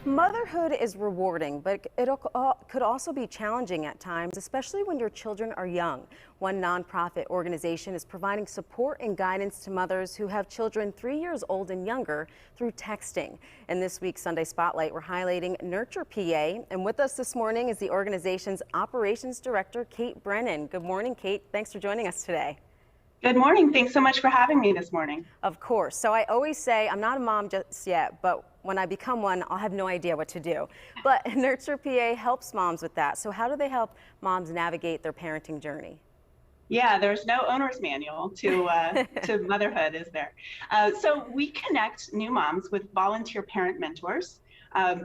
Motherhood is rewarding, but could also be challenging at times, especially when your children are young. One nonprofit organization is providing support and guidance to mothers who have children 3 years old and younger through texting. In this week's Sunday Spotlight, we're highlighting NuturePA. And with us this morning is the organization's Operations Director, Kate Brennan. Good morning, Kate. Thanks for joining us today. Good morning. Thanks so much for having me this morning. Of course. So I always say I'm not a mom just yet, but when I become one, I'll have no idea what to do. But NuturePA helps moms with that. So how do they help moms navigate their parenting journey? Yeah, there's no owner's manual to motherhood, is there? So we connect new moms with volunteer parent mentors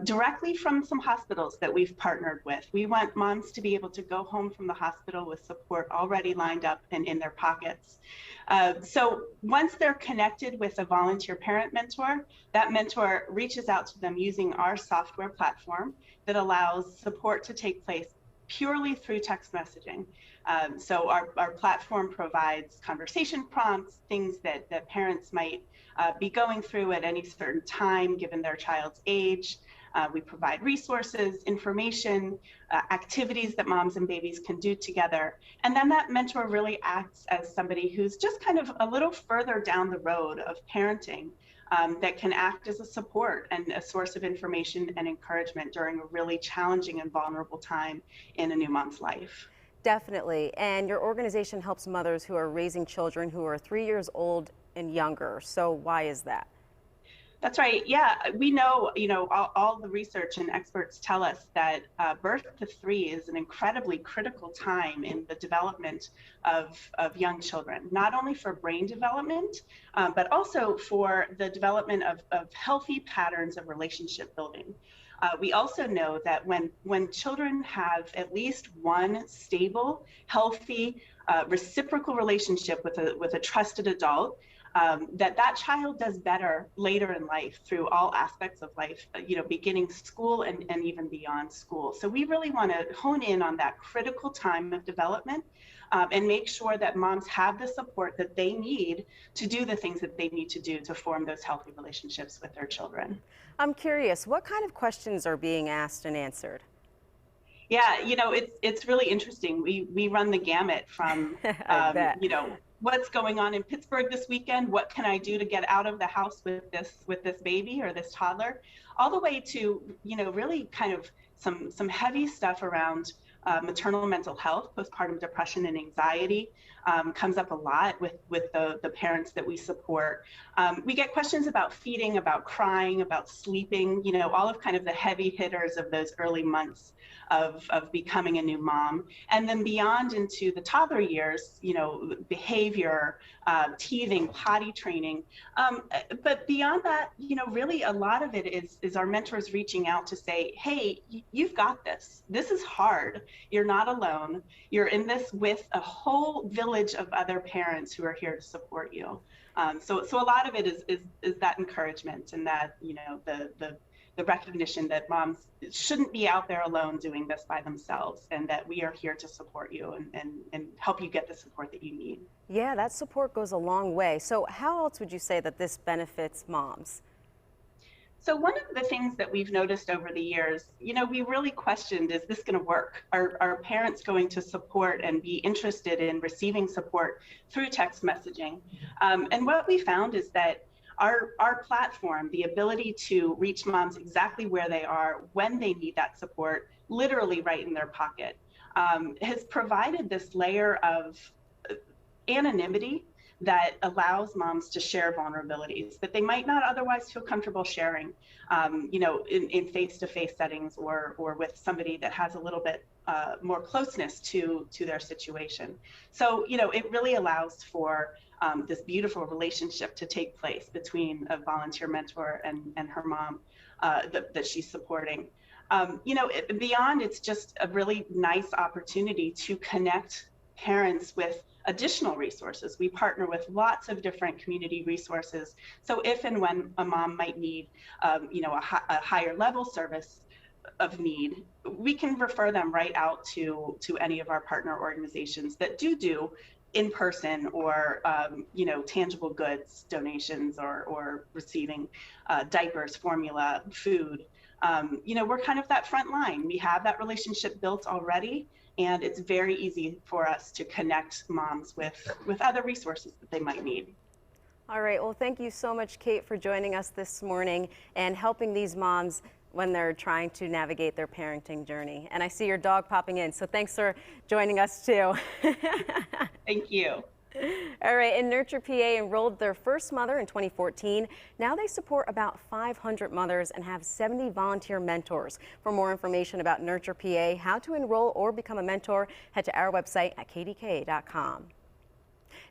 directly from some hospitals that we've partnered with. We want moms to be able to go home from the hospital with support already lined up and in their pockets. So once they're connected with a volunteer parent mentor, that mentor reaches out to them using our software platform that allows support to take place purely through text messaging. So our platform provides conversation prompts, things that parents might be going through at any certain time given their child's age. We provide resources, information, activities that moms and babies can do together. And then that mentor really acts as somebody who's just kind of a little further down the road of parenting, that can act as a support and a source of information and encouragement during a really challenging and vulnerable time in a new mom's life. Definitely. And your organization helps mothers who are raising children who are 3 years old and younger. So why is that? That's right. Yeah, we know, all the research and experts tell us that birth to 3 is an incredibly critical time in the development of young children, not only for brain development, but also for the development of healthy patterns of relationship building. We also know that when children have at least one stable, healthy, reciprocal relationship with a trusted adult, that child does better later in life through all aspects of life, beginning school and even beyond school. So we really want to hone in on that critical time of development and make sure that moms have the support that they need to do the things that they need to do to form those healthy relationships with their children. I'm curious, what kind of questions are being asked and answered? Yeah, it's really interesting. We run the gamut from, I bet. what's going on in Pittsburgh this weekend? What can I do to get out of the house with this baby or this toddler? All the way to, really kind of some heavy stuff around maternal mental health, postpartum depression and anxiety comes up a lot with the parents that we support. We get questions about feeding, about crying, about sleeping, all of kind of the heavy hitters of those early months of becoming a new mom. And then beyond into the toddler years, behavior, teething, potty training. But beyond that, really a lot of it is our mentors reaching out to say, hey, you've got this. This is hard. You're not alone. You're in this with a whole village of other parents who are here to support you. So a lot of it is that encouragement and that, the recognition that moms shouldn't be out there alone doing this by themselves, and that we are here to support you and help you get the support that you need. Yeah, that support goes a long way. So how else would you say that this benefits moms? So one of the things that we've noticed over the years, we really questioned, is this going to work? Are parents going to support and be interested in receiving support through text messaging? And what we found is that our platform, the ability to reach moms exactly where they are when they need that support, literally right in their pocket, has provided this layer of anonymity that allows moms to share vulnerabilities that they might not otherwise feel comfortable sharing, in face-to-face settings or with somebody that has a little bit more closeness to their situation. So, it really allows for this beautiful relationship to take place between a volunteer mentor and her mom that she's supporting. Beyond, it's just a really nice opportunity to connect parents with additional resources. We partner with lots of different community resources. So if and when a mom might need, a higher level service of need, we can refer them right out to any of our partner organizations that do in-person or tangible goods donations or receiving diapers, formula, food, we're kind of that front line. We have that relationship built already, and it's very easy for us to connect moms with other resources that they might need. All right, well, thank you so much, Kate, for joining us this morning and helping these moms when they're trying to navigate their parenting journey. And I see your dog popping in, so thanks for joining us too. Thank you. All right, and NuturePA enrolled their first mother in 2014. Now they support about 500 mothers and have 70 volunteer mentors. For more information about NuturePA, how to enroll or become a mentor, head to our website at kdka.com.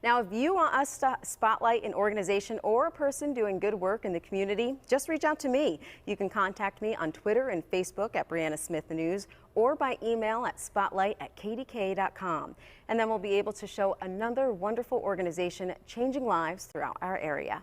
Now, if you want us to spotlight an organization or a person doing good work in the community, just reach out to me. You can contact me on Twitter and Facebook at Brianna Smith News or by email at spotlight@kdka.com. And then we'll be able to show another wonderful organization changing lives throughout our area.